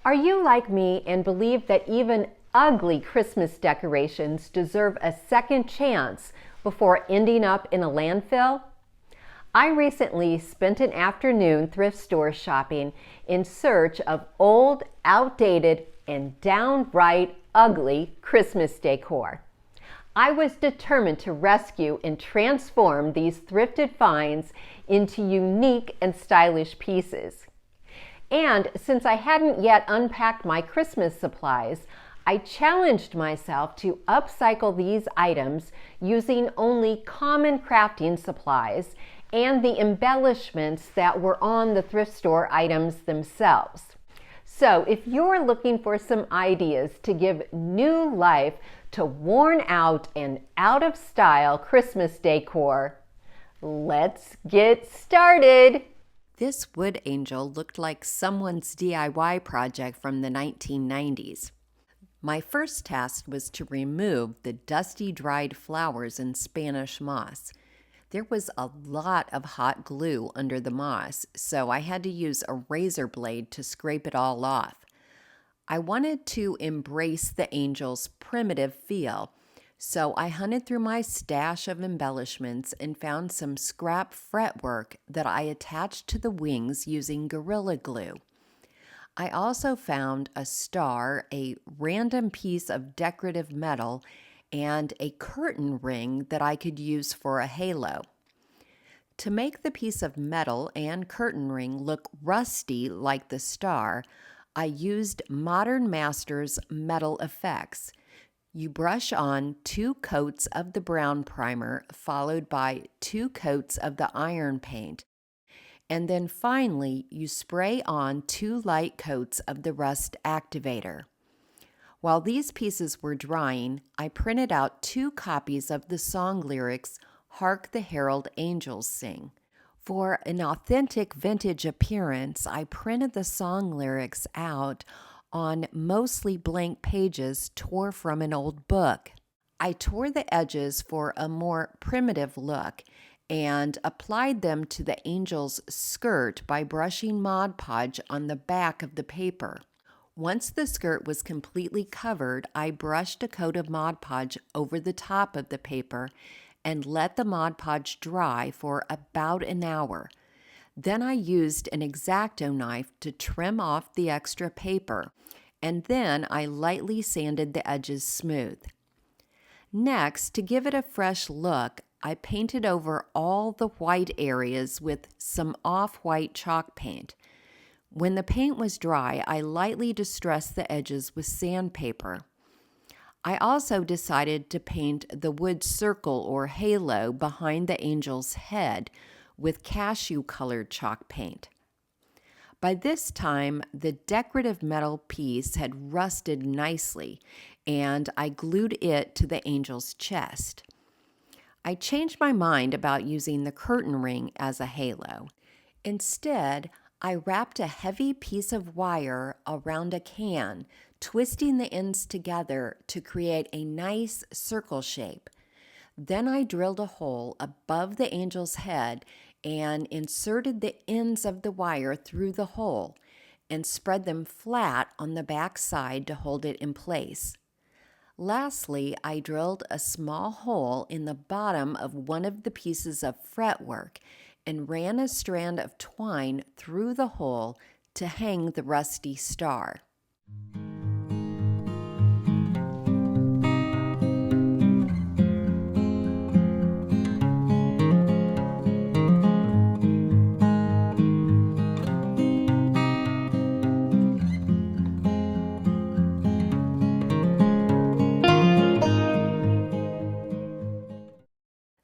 Are you like me and believe that even ugly Christmas decorations deserve a second chance before ending up in a landfill? I recently spent an afternoon thrift store shopping in search of old, outdated, and downright ugly Christmas decor. I was determined to rescue and transform these thrifted finds into unique and stylish pieces. And since I hadn't yet unpacked my Christmas supplies, I challenged myself to upcycle these items using only common crafting supplies and the embellishments that were on the thrift store items themselves. So if you're looking for some ideas to give new life to worn out and out of style Christmas decor, let's get started. This wood angel looked like someone's DIY project from the 1990s. My first task was to remove the dusty dried flowers and Spanish moss. There was a lot of hot glue under the moss, so I had to use a razor blade to scrape it all off. I wanted to embrace the angel's primitive feel, so I hunted through my stash of embellishments and found some scrap fretwork that I attached to the wings using Gorilla Glue. I also found a star, a random piece of decorative metal, and a curtain ring that I could use for a halo. To make the piece of metal and curtain ring look rusty like the star, I used Modern Masters Metal Effects. You brush on 2 coats of the brown primer, followed by 2 coats of the iron paint. And then finally, you spray on 2 light coats of the rust activator. While these pieces were drying, I printed out 2 copies of the song lyrics, "Hark the Herald Angels Sing." For an authentic vintage appearance, I printed the song lyrics out on mostly blank pages tore from an old book. I tore the edges for a more primitive look and applied them to the angel's skirt by brushing Mod Podge on the back of the paper. Once the skirt was completely covered, I brushed a coat of Mod Podge over the top of the paper and let the Mod Podge dry for about an hour. Then I used an X-Acto knife to trim off the extra paper, and then I lightly sanded the edges smooth. Next, to give it a fresh look, I painted over all the white areas with some off-white chalk paint. When the paint was dry, I lightly distressed the edges with sandpaper. I also decided to paint the wood circle or halo behind the angel's head with cashew-colored chalk paint. By this time, the decorative metal piece had rusted nicely, and I glued it to the angel's chest. I changed my mind about using the curtain ring as a halo. Instead, I wrapped a heavy piece of wire around a can, twisting the ends together to create a nice circle shape. Then I drilled a hole above the angel's head and inserted the ends of the wire through the hole and spread them flat on the back side to hold it in place. Lastly, I drilled a small hole in the bottom of one of the pieces of fretwork and ran a strand of twine through the hole to hang the rusty star.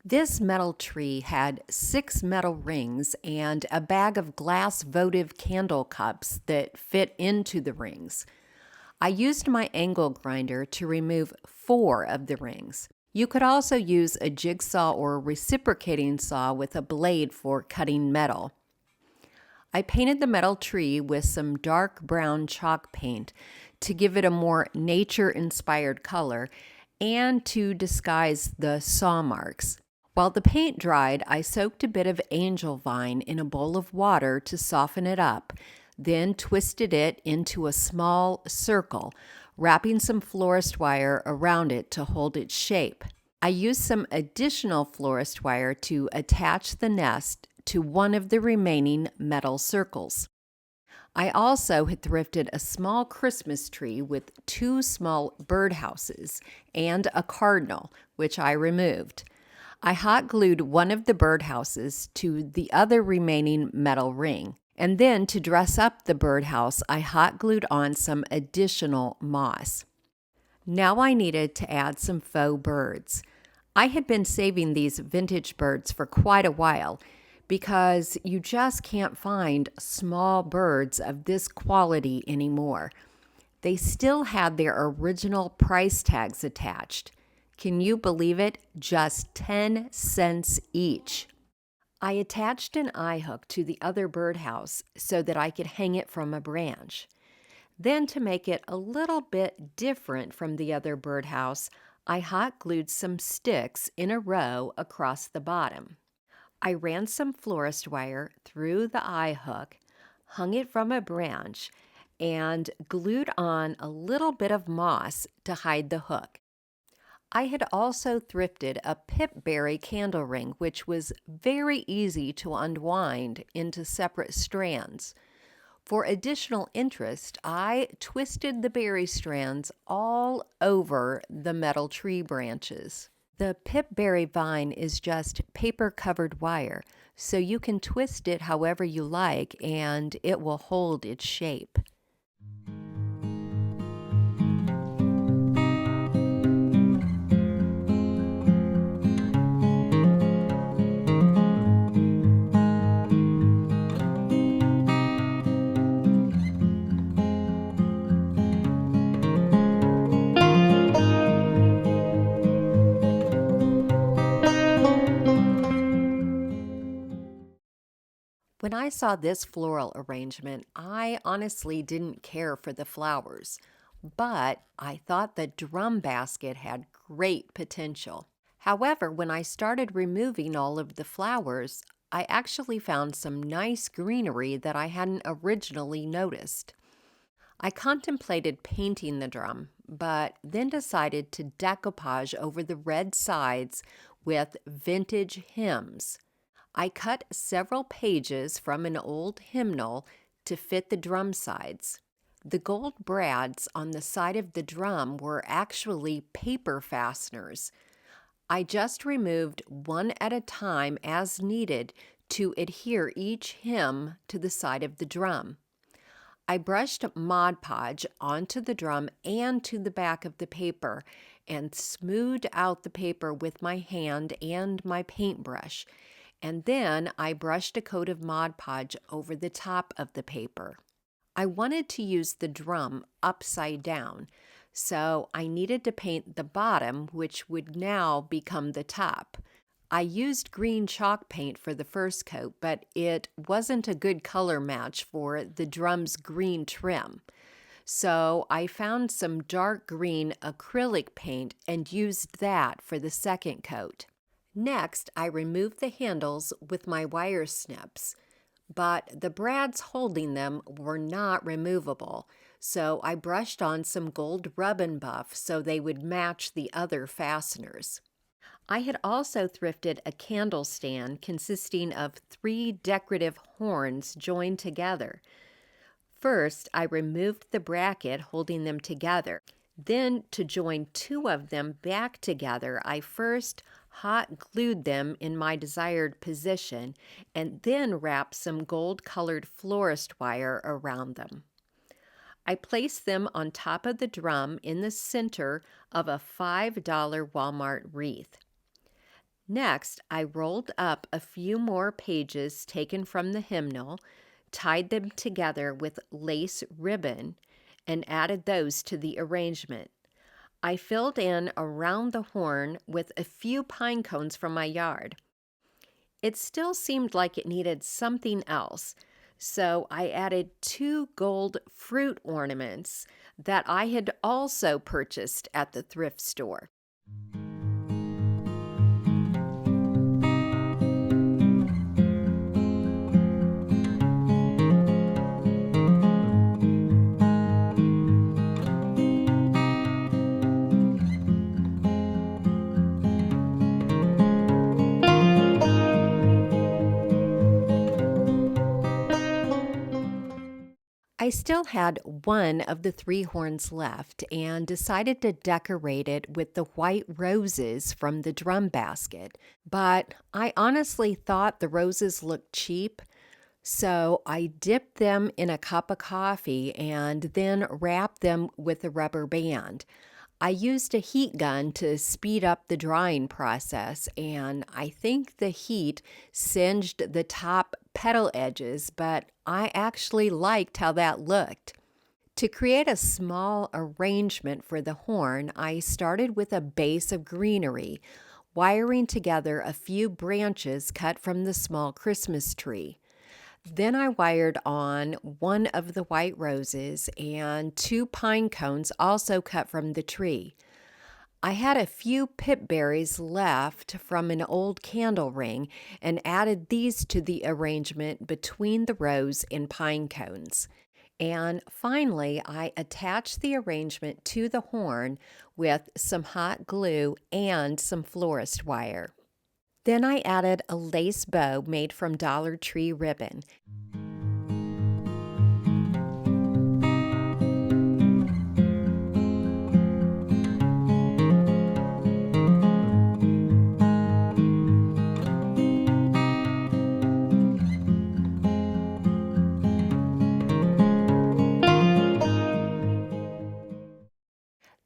This metal tree had 6 metal rings and a bag of glass votive candle cups that fit into the rings. I used my angle grinder to remove 4 of the rings. You could also use a jigsaw or reciprocating saw with a blade for cutting metal. I painted the metal tree with some dark brown chalk paint to give it a more nature-inspired color and to disguise the saw marks. While the paint dried, I soaked a bit of angel vine in a bowl of water to soften it up. then twisted it into a small circle, wrapping some florist wire around it to hold its shape. I used some additional florist wire to attach the nest to one of the remaining metal circles. I also had thrifted a small Christmas tree with 2 small birdhouses and a cardinal, which I removed. I hot glued one of the birdhouses to the other remaining metal ring. And then to dress up the birdhouse, I hot glued on some additional moss. Now I needed to add some faux birds. I had been saving these vintage birds for quite a while because you just can't find small birds of this quality anymore. They still had their original price tags attached. Can you believe it? Just 10 cents each. I attached an eye hook to the other birdhouse so that I could hang it from a branch. Then, to make it a little bit different from the other birdhouse, I hot glued some sticks in a row across the bottom. I ran some florist wire through the eye hook, hung it from a branch, and glued on a little bit of moss to hide the hook. I had also thrifted a pipberry candle ring, which was very easy to unwind into separate strands. For additional interest, I twisted the berry strands all over the metal tree branches. The pipberry vine is just paper-covered wire, so you can twist it however you like and it will hold its shape. When I saw this floral arrangement, I honestly didn't care for the flowers, but I thought the drum basket had great potential. However, when I started removing all of the flowers, I actually found some nice greenery that I hadn't originally noticed. I contemplated painting the drum, but then decided to decoupage over the red sides with vintage hymns. I cut several pages from an old hymnal to fit the drum sides. The gold brads on the side of the drum were actually paper fasteners. I just removed one at a time as needed to adhere each hymn to the side of the drum. I brushed Mod Podge onto the drum and to the back of the paper and smoothed out the paper with my hand and my paintbrush. And then I brushed a coat of Mod Podge over the top of the paper. I wanted to use the drum upside down, so I needed to paint the bottom, which would now become the top. I used green chalk paint for the first coat, but it wasn't a good color match for the drum's green trim. So I found some dark green acrylic paint and used that for the second coat. Next, I removed the handles with my wire snips, but the brads holding them were not removable, so I brushed on some gold rub and buff so they would match the other fasteners. I had also thrifted a candle stand consisting of 3 decorative horns joined together. First, I removed the bracket holding them together. Then, to join 2 of them back together, I first hot glued them in my desired position and then wrapped some gold-colored florist wire around them. I placed them on top of the drum in the center of a $5 Walmart wreath. Next, I rolled up a few more pages taken from the hymnal, tied them together with lace ribbon, and added those to the arrangement. I filled in around the horn with a few pine cones from my yard. It still seemed like it needed something else, so I added 2 gold fruit ornaments that I had also purchased at the thrift store. I still had one of the 3 horns left and decided to decorate it with the white roses from the drum basket. But I honestly thought the roses looked cheap, so I dipped them in a cup of coffee and then wrapped them with a rubber band. I used a heat gun to speed up the drying process, and I think the heat singed the top petal edges, but I actually liked how that looked. To create a small arrangement for the horn, I started with a base of greenery, wiring together a few branches cut from the small Christmas tree. Then I wired on one of the white roses and 2 pine cones also cut from the tree. I had a few pip berries left from an old candle ring and added these to the arrangement between the rose and pine cones. And finally, I attached the arrangement to the horn with some hot glue and some florist wire. Then I added a lace bow made from Dollar Tree ribbon.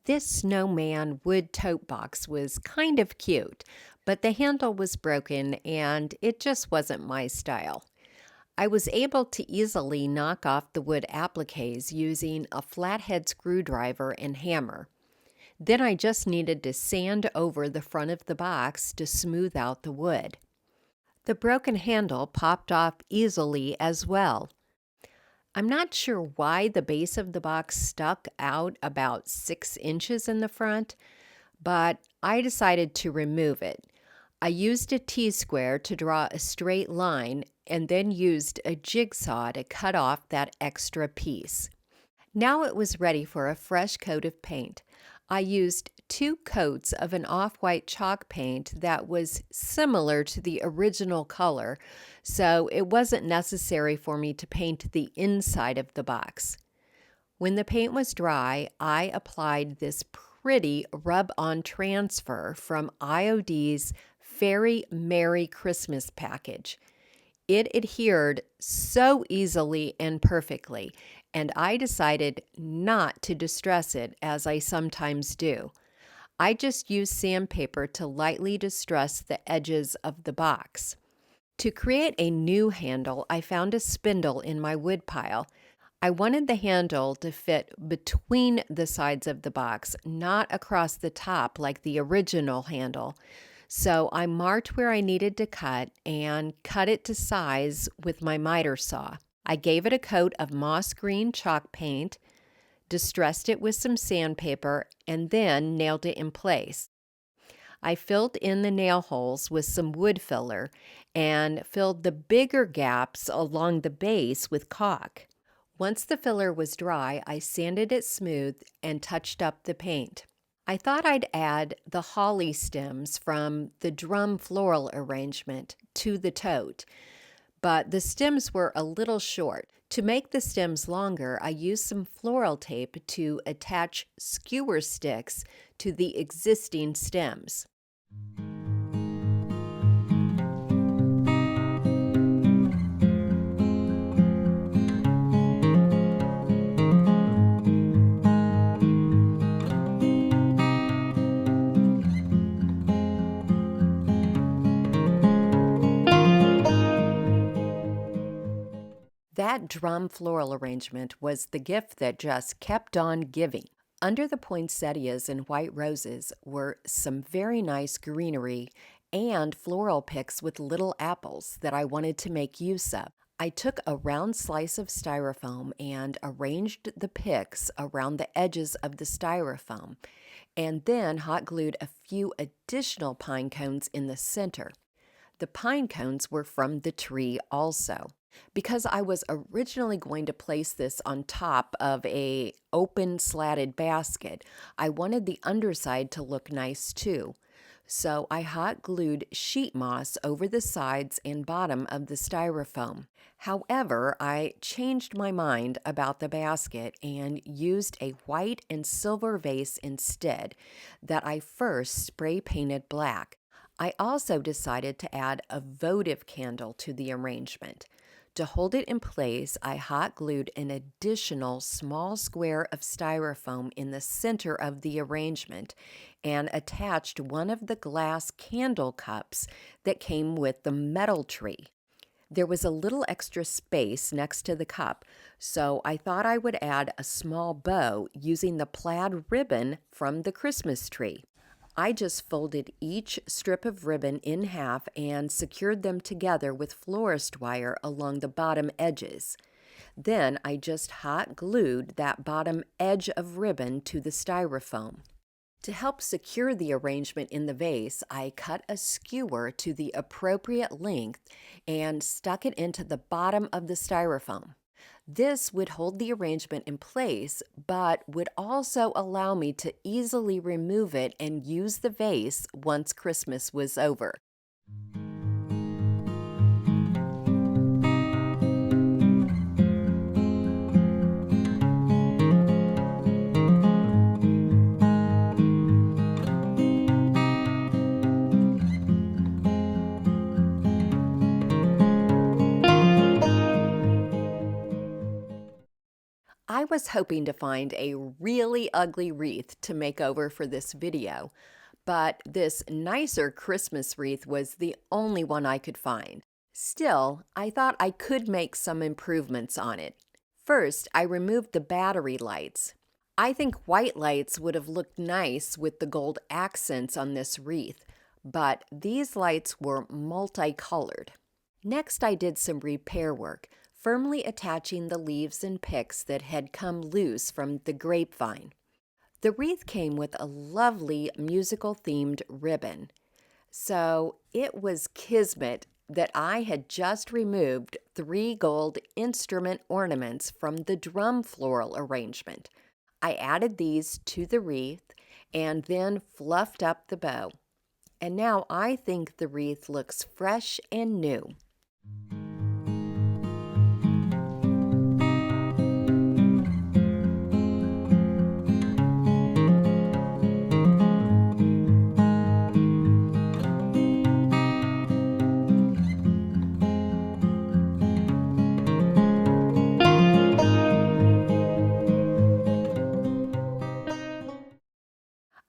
This snowman wood tote box was kind of cute, but the handle was broken and it just wasn't my style. I was able to easily knock off the wood appliques using a flathead screwdriver and hammer. Then I just needed to sand over the front of the box to smooth out the wood. The broken handle popped off easily as well. I'm not sure why the base of the box stuck out about 6 inches in the front, but I decided to remove it. I used a T-square to draw a straight line and then used a jigsaw to cut off that extra piece. Now it was ready for a fresh coat of paint. I used 2 coats of an off-white chalk paint that was similar to the original color, so it wasn't necessary for me to paint the inside of the box. When the paint was dry, I applied this pretty rub-on transfer from IOD's Very Merry Christmas package. It adhered so easily and perfectly, and I decided not to distress it as I sometimes do. I just used sandpaper to lightly distress the edges of the box. To create a new handle, I found a spindle in my wood pile. I wanted the handle to fit between the sides of the box, not across the top like the original handle. So I marked where I needed to cut and cut it to size with my miter saw. I gave it a coat of moss green chalk paint, distressed it with some sandpaper, and then nailed it in place. I filled in the nail holes with some wood filler and filled the bigger gaps along the base with caulk. Once the filler was dry, I sanded it smooth and touched up the paint. I thought I'd add the holly stems from the drum floral arrangement to the tote, but the stems were a little short. To make the stems longer, I used some floral tape to attach skewer sticks to the existing stems. That drum floral arrangement was the gift that just kept on giving. Under the poinsettias and white roses were some very nice greenery and floral picks with little apples that I wanted to make use of. I took a round slice of styrofoam and arranged the picks around the edges of the styrofoam, and then hot glued a few additional pine cones in the center. The pine cones were from the tree also. Because I was originally going to place this on top of a open slatted basket, I wanted the underside to look nice too. So I hot glued sheet moss over the sides and bottom of the styrofoam. However, I changed my mind about the basket and used a white and silver vase instead that I first spray painted black. I also decided to add a votive candle to the arrangement. To hold it in place, I hot glued an additional small square of styrofoam in the center of the arrangement and attached one of the glass candle cups that came with the metal tree. There was a little extra space next to the cup, so I thought I would add a small bow using the plaid ribbon from the Christmas tree. I just folded each strip of ribbon in half and secured them together with florist wire along the bottom edges. Then I just hot glued that bottom edge of ribbon to the styrofoam. To help secure the arrangement in the vase, I cut a skewer to the appropriate length and stuck it into the bottom of the styrofoam. This would hold the arrangement in place, but would also allow me to easily remove it and use the vase once Christmas was over. I was hoping to find a really ugly wreath to make over for this video, but this nicer Christmas wreath was the only one I could find. Still, I thought I could make some improvements on it. First, I removed the battery lights. I think white lights would have looked nice with the gold accents on this wreath, but these lights were multicolored. Next, I did some repair work, firmly attaching the leaves and picks that had come loose from the grapevine. The wreath came with a lovely musical-themed ribbon, so it was kismet that I had just removed 3 gold instrument ornaments from the drum floral arrangement. I added these to the wreath and then fluffed up the bow. And now I think the wreath looks fresh and new.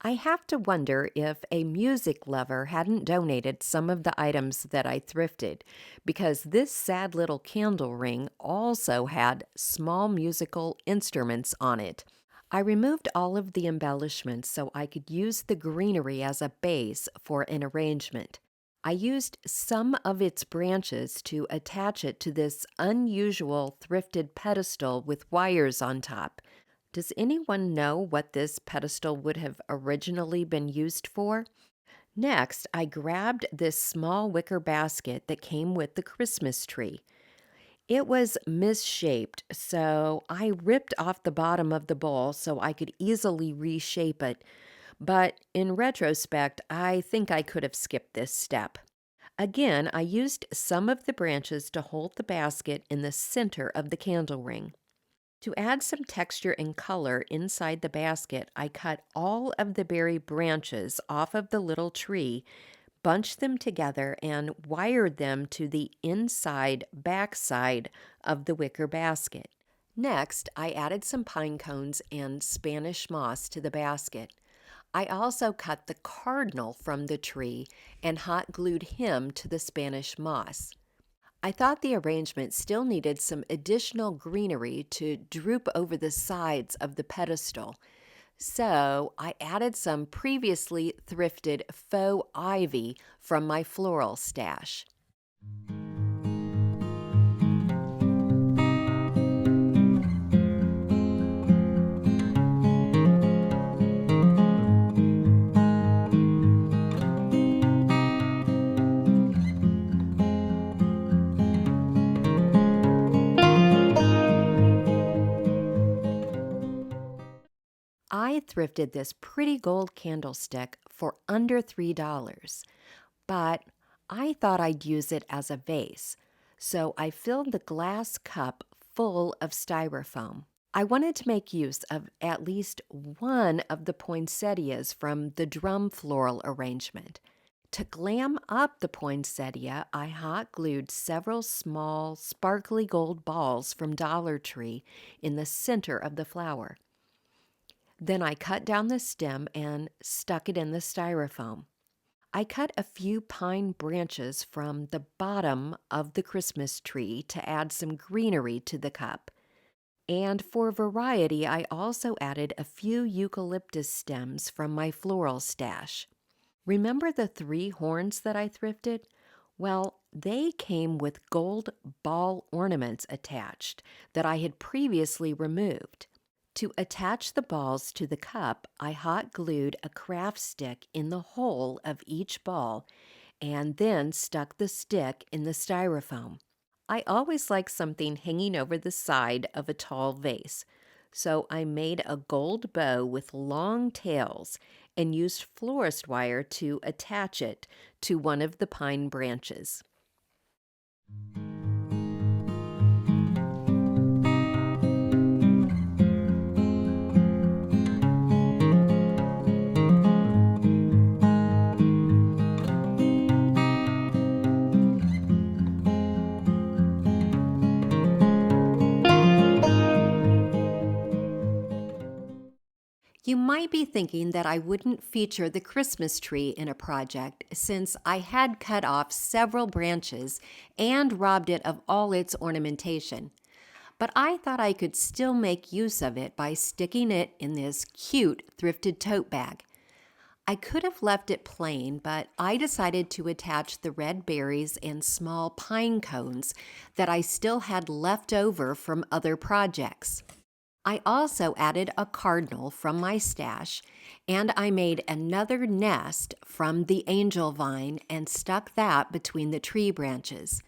I have to wonder if a music lover hadn't donated some of the items that I thrifted, because this sad little candle ring also had small musical instruments on it. I removed all of the embellishments so I could use the greenery as a base for an arrangement. I used some of its branches to attach it to this unusual thrifted pedestal with wires on top. Does anyone know what this pedestal would have originally been used for? Next, I grabbed this small wicker basket that came with the Christmas tree. It was misshaped, so I ripped off the bottom of the bowl so I could easily reshape it. But in retrospect, I think I could have skipped this step. Again, I used some of the branches to hold the basket in the center of the candle ring. To add some texture and color inside the basket, I cut all of the berry branches off of the little tree, bunched them together, and wired them to the backside of the wicker basket. Next, I added some pine cones and Spanish moss to the basket. I also cut the cardinal from the tree and hot glued him to the Spanish moss. I thought the arrangement still needed some additional greenery to droop over the sides of the pedestal, so I added some previously thrifted faux ivy from my floral stash. I thrifted this pretty gold candlestick for under $3, but I thought I'd use it as a vase, so I filled the glass cup full of styrofoam. I wanted to make use of at least one of the poinsettias from the drum floral arrangement. To glam up the poinsettia, I hot glued several small, sparkly gold balls from Dollar Tree in the center of the flower. Then I cut down the stem and stuck it in the styrofoam. I cut a few pine branches from the bottom of the Christmas tree to add some greenery to the cup. And for variety, I also added a few eucalyptus stems from my floral stash. Remember the 3 horns that I thrifted? Well, they came with gold ball ornaments attached that I had previously removed. To attach the balls to the cup, I hot glued a craft stick in the hole of each ball and then stuck the stick in the styrofoam. I always like something hanging over the side of a tall vase, so I made a gold bow with long tails and used florist wire to attach it to one of the pine branches. You might be thinking that I wouldn't feature the Christmas tree in a project since I had cut off several branches and robbed it of all its ornamentation. But I thought I could still make use of it by sticking it in this cute thrifted tote bag. I could have left it plain, but I decided to attach the red berries and small pine cones that I still had left over from other projects. I also added a cardinal from my stash, and I made another nest from the angel vine and stuck that between the tree branches.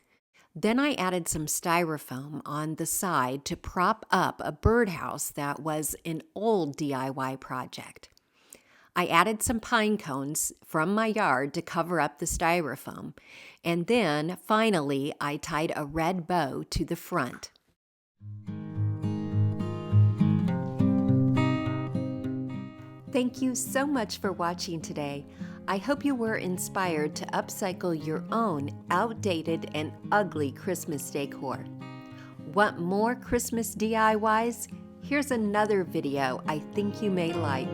Then I added some styrofoam on the side to prop up a birdhouse that was an old DIY project. I added some pine cones from my yard to cover up the styrofoam, and then finally I tied a red bow to the front. Thank you so much for watching today. I hope you were inspired to upcycle your own outdated and ugly Christmas decor. Want more Christmas DIYs? Here's another video I think you may like.